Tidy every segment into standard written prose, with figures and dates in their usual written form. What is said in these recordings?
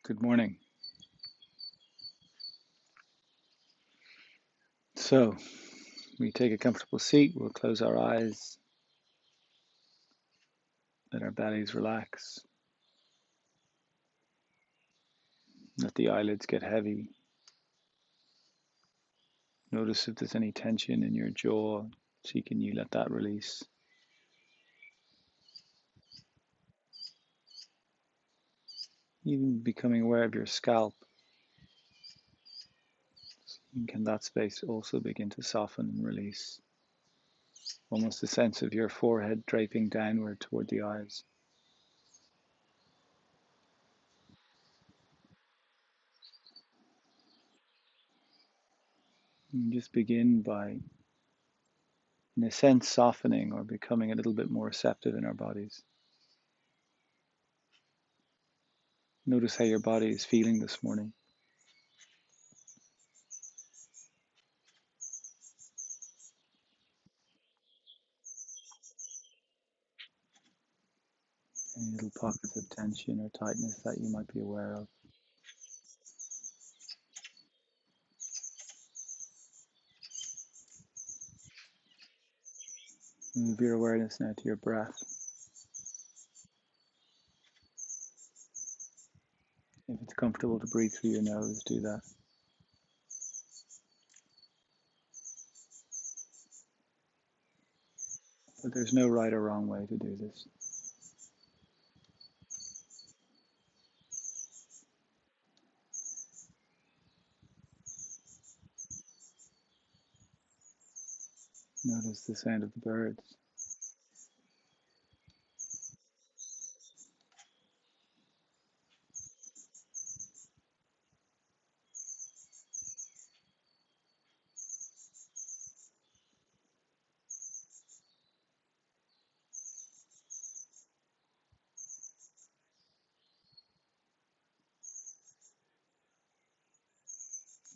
Good morning. So, we take a comfortable seat, we'll close our eyes, let our bellies relax, let the eyelids get heavy. Notice if there's any tension in your jaw, so can you let that release. Even becoming aware of your scalp, can that space also begin to soften and release? Almost a sense of your forehead draping downward toward the eyes. And just begin by, in a sense, softening or becoming a little bit more receptive in our bodies. Notice how your body is feeling this morning. Any little pockets of tension or tightness that you might be aware of. Move your awareness now to your breath. If it's comfortable to breathe through your nose, do that. But there's no right or wrong way to do this. Notice the sound of the birds.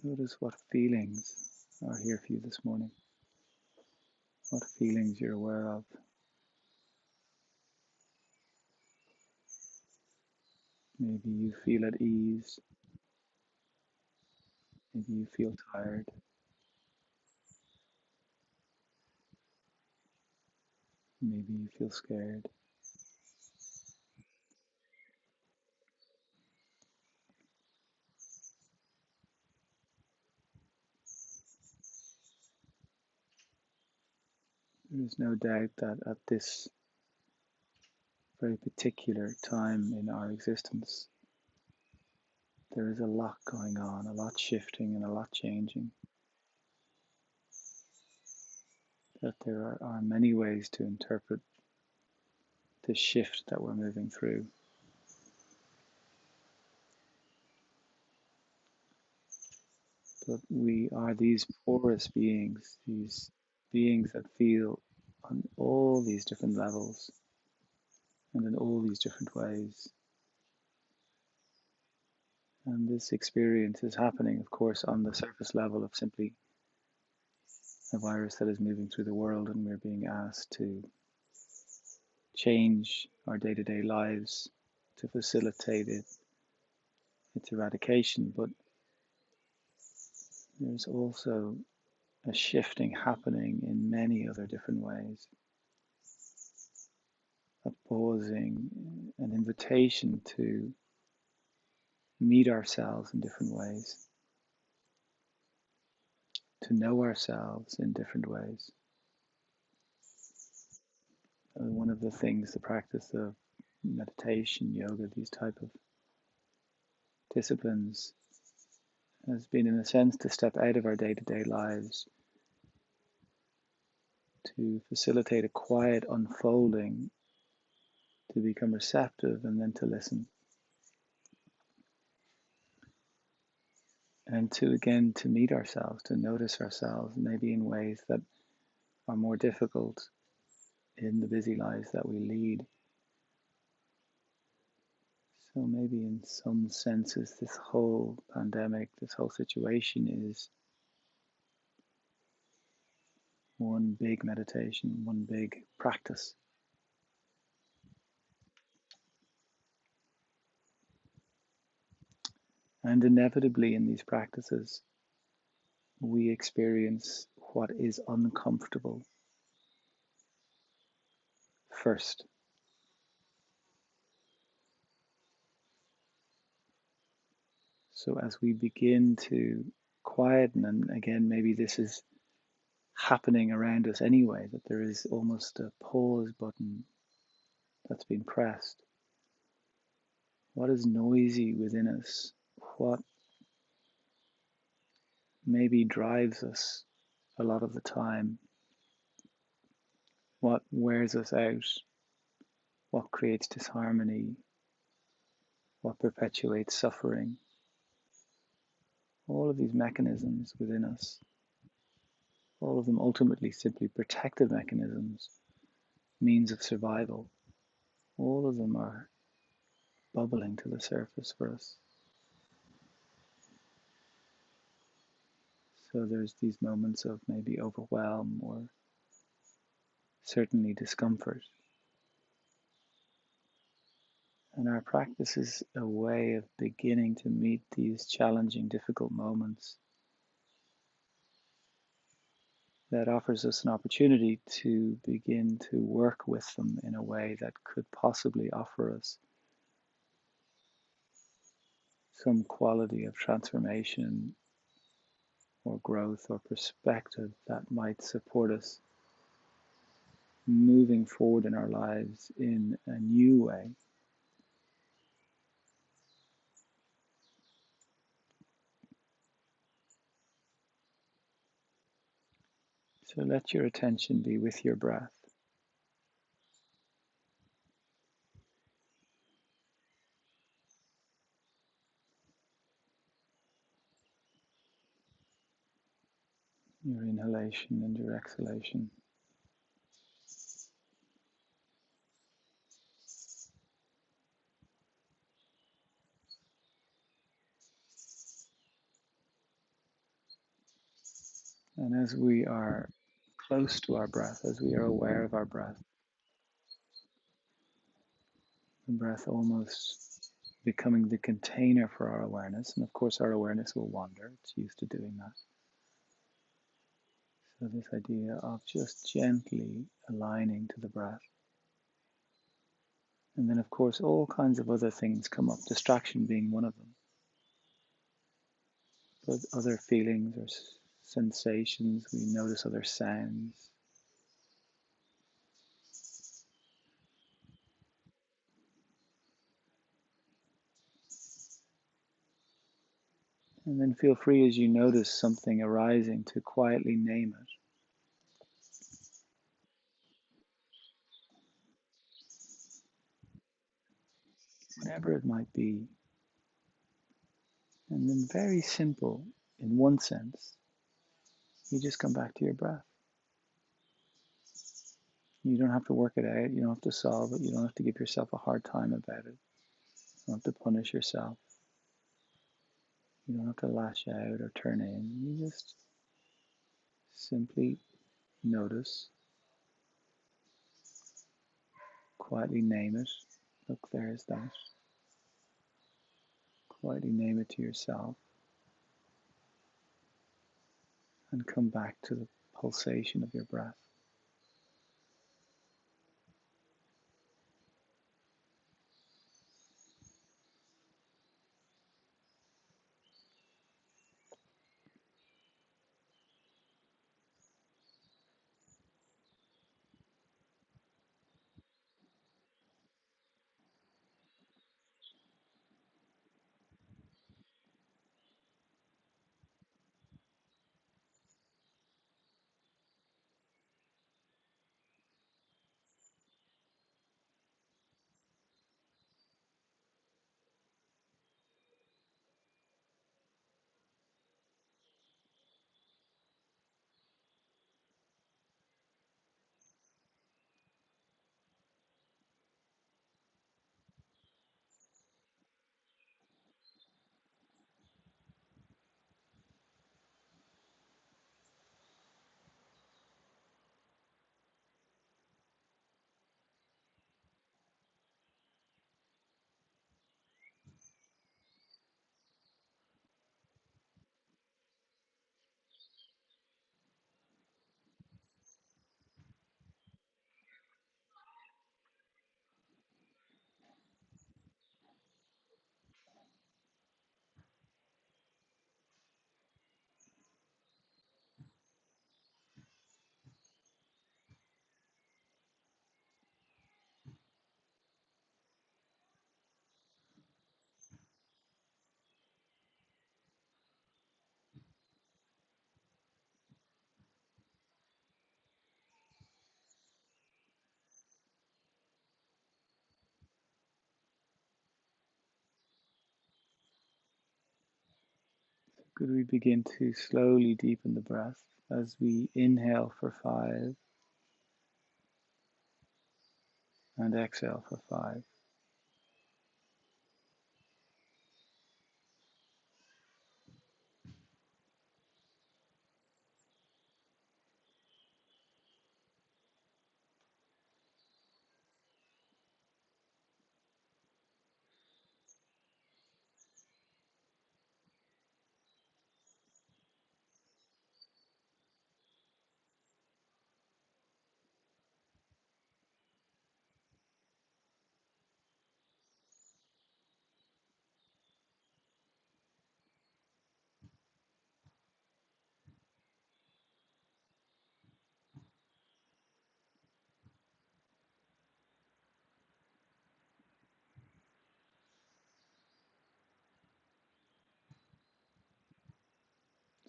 Notice what feelings are here for you this morning. What feelings you're aware of. Maybe you feel at ease. Maybe you feel tired. Maybe you feel scared. There is no doubt that at this very particular time in our existence, there is a lot going on, a lot shifting and a lot changing. That there are many ways to interpret the shift that we're moving through. But we are these porous beings, these beings that feel on all these different levels and in all these different ways. And this experience is happening, of course, on the surface level of simply a virus that is moving through the world, and we're being asked to change our day-to-day lives to facilitate its eradication. But there's also a shifting happening in many other different ways. A pausing, an invitation to meet ourselves in different ways, to know ourselves in different ways. One of the things, the practice of meditation, yoga, these type of disciplines has been, in a sense, to step out of our day-to-day lives, to facilitate a quiet unfolding, to become receptive and then to listen. And to, again, to meet ourselves, to notice ourselves, maybe in ways that are more difficult in the busy lives that we lead. So maybe in some senses, this whole pandemic, this whole situation is one big meditation, one big practice. And inevitably in these practices, we experience what is uncomfortable first. So as we begin to quieten, and again, maybe this is happening around us anyway, that there is almost a pause button that's been pressed. What is noisy within us? What maybe drives us a lot of the time? What wears us out? What creates disharmony? What perpetuates suffering? All of these mechanisms within us, all of them ultimately simply protective mechanisms, means of survival. All of them are bubbling to the surface for us. So there's these moments of maybe overwhelm or certainly discomfort. And our practice is a way of beginning to meet these challenging, difficult moments that offers us an opportunity to begin to work with them in a way that could possibly offer us some quality of transformation or growth or perspective that might support us moving forward in our lives in a new way. So let your attention be with your breath. Your inhalation and your exhalation. And as we are close to our breath, as we are aware of our breath, the breath almost becoming the container for our awareness. And of course, our awareness will wander. It's used to doing that. So this idea of just gently aligning to the breath. And then, of course, all kinds of other things come up, distraction being one of them. But other feelings or sensations, we notice other sounds. And then feel free as you notice something arising to quietly name it. Whatever it might be. And then very simple, in one sense, you just come back to your breath. You don't have to work it out. You don't have to solve it. You don't have to give yourself a hard time about it. You don't have to punish yourself. You don't have to lash out or turn in. You just simply notice, quietly name it. Look, there's that. Quietly name it to yourself and come back to the pulsation of your breath. Could we begin to slowly deepen the breath as we inhale for 5 and exhale for 5?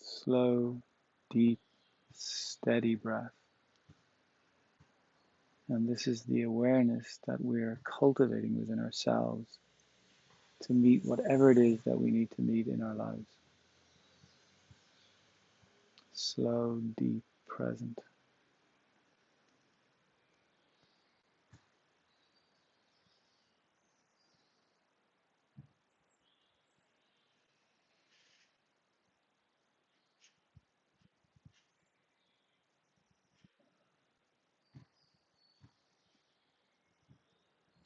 Slow, deep, steady breath. And this is the awareness that we're cultivating within ourselves to meet whatever it is that we need to meet in our lives. Slow, deep, present.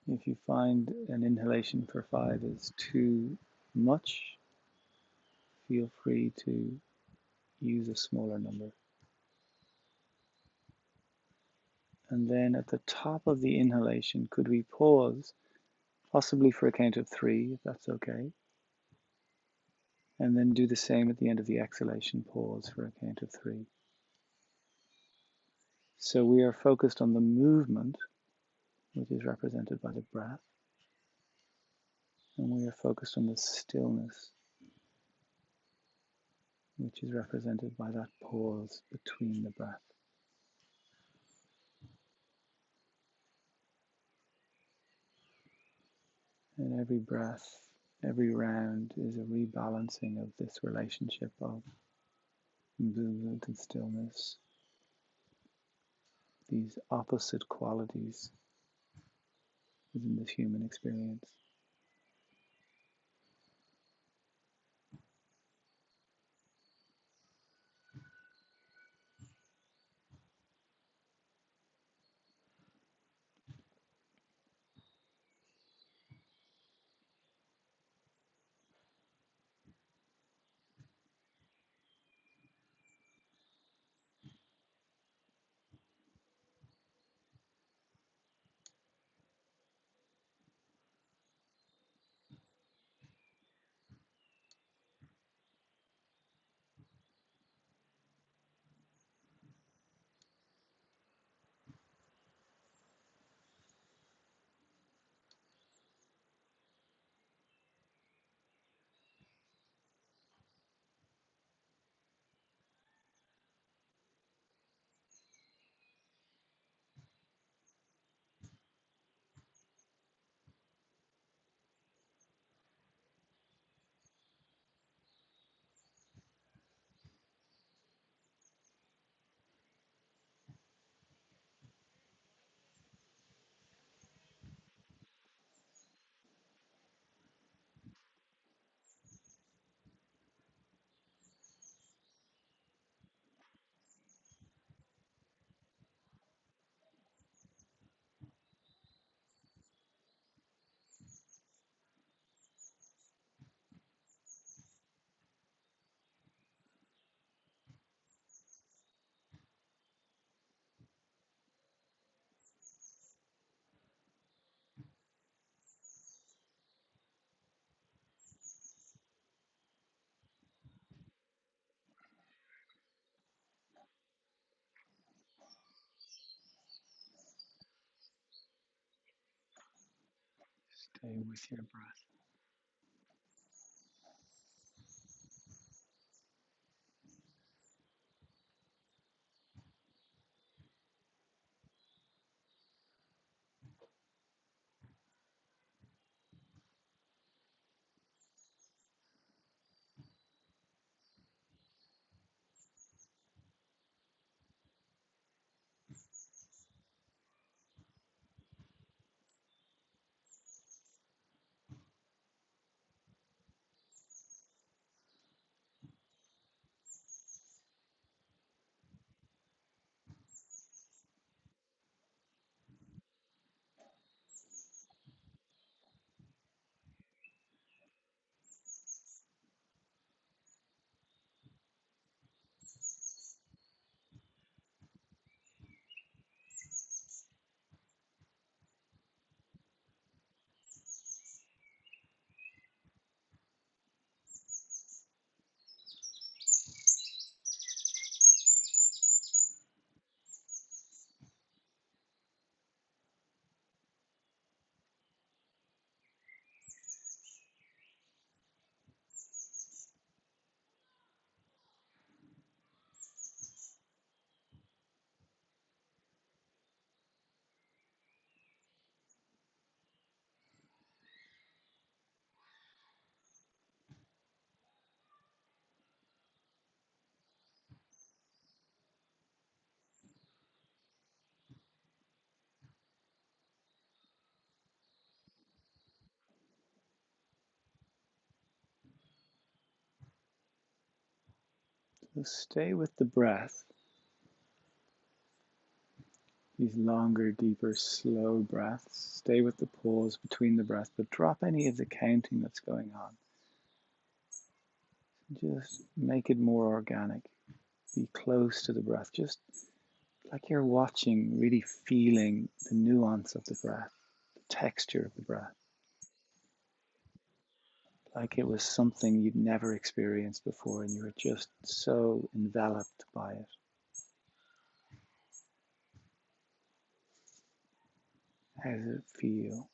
If you find an inhalation for 5 is too much, feel free to use a smaller number. And then at the top of the inhalation, could we pause, possibly for a count of 3, if that's okay? And then do the same at the end of the exhalation, pause for a count of 3. So we are focused on the movement, which is represented by the breath, and we are focused on the stillness, which is represented by that pause between the breath. And every breath, every round is a rebalancing of this relationship of movement and stillness, these opposite qualities within this human experience. Stay with your breath. So stay with the breath, these longer, deeper, slow breaths. Stay with the pause between the breaths, but drop any of the counting that's going on. Just make it more organic. Be close to the breath, just like you're watching, really feeling the nuance of the breath, the texture of the breath, like it was something you'd never experienced before and you were just so enveloped by it. How does it feel?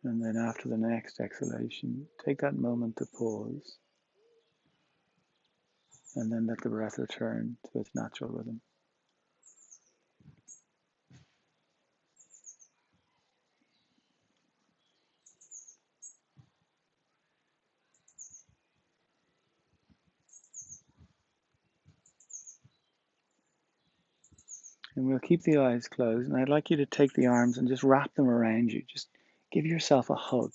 And then after the next exhalation, take that moment to pause and then let the breath return to its natural rhythm. And we'll keep the eyes closed. And I'd like you to take the arms and just wrap them around you. Just give yourself a hug.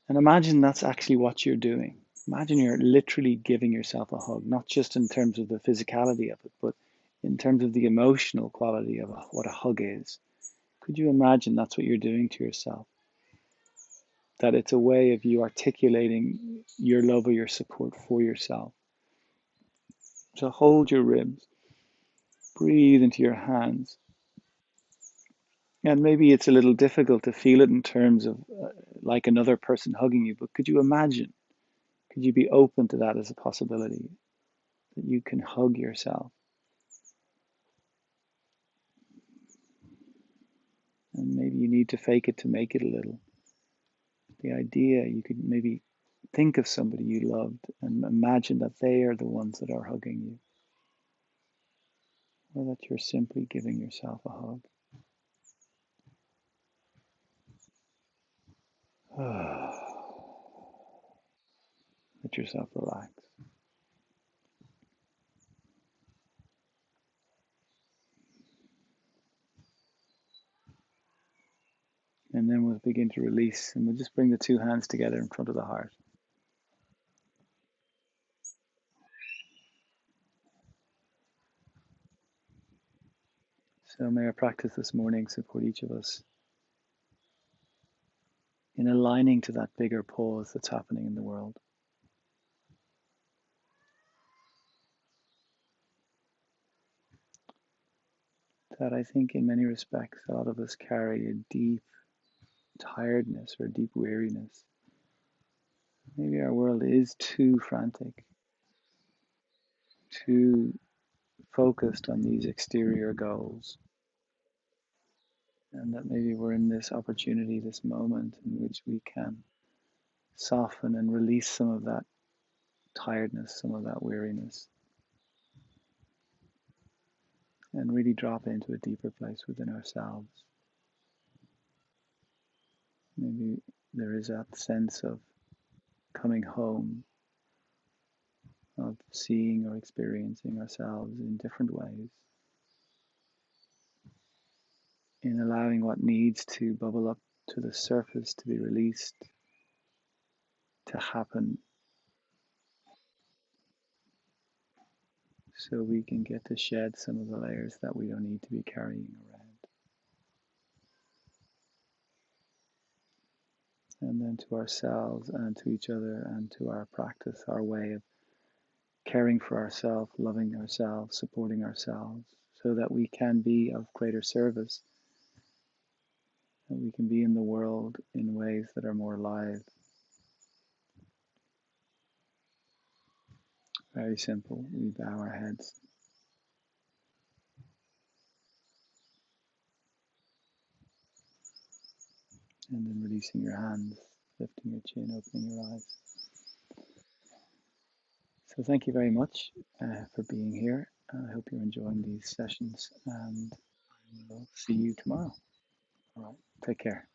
And imagine that's actually what you're doing. Imagine you're literally giving yourself a hug, not just in terms of the physicality of it, but in terms of the emotional quality of what a hug is. Could you imagine that's what you're doing to yourself? That it's a way of you articulating your love or your support for yourself. So hold your ribs, breathe into your hands. And maybe it's a little difficult to feel it in terms of like another person hugging you, but could you imagine? Could you be open to that as a possibility? That you can hug yourself. And maybe you need to fake it to make it a little. The idea, you could maybe think of somebody you loved and imagine that they are the ones that are hugging you. Or that you're simply giving yourself a hug. Let yourself relax. And then we'll begin to release, and we'll just bring the two hands together in front of the heart. So may our practice this morning support each of us in aligning to that bigger pause that's happening in the world. That I think in many respects, a lot of us carry a deep tiredness or deep weariness. Maybe our world is too frantic, too focused on these exterior goals. And that maybe we're in this opportunity, this moment in which we can soften and release some of that tiredness, some of that weariness, and really drop into a deeper place within ourselves. Maybe there is that sense of coming home, of seeing or experiencing ourselves in different ways, in allowing what needs to bubble up to the surface to be released, to happen, so we can get to shed some of the layers that we don't need to be carrying around. And then to ourselves and to each other and to our practice, our way of caring for ourselves, loving ourselves, supporting ourselves, so that we can be of greater service, that we can be in the world in ways that are more alive. Very simple. We bow our heads. And then releasing your hands, lifting your chin, opening your eyes. So thank you very much for being here. I hope you're enjoying these sessions, and we'll see you tomorrow. All right, take care.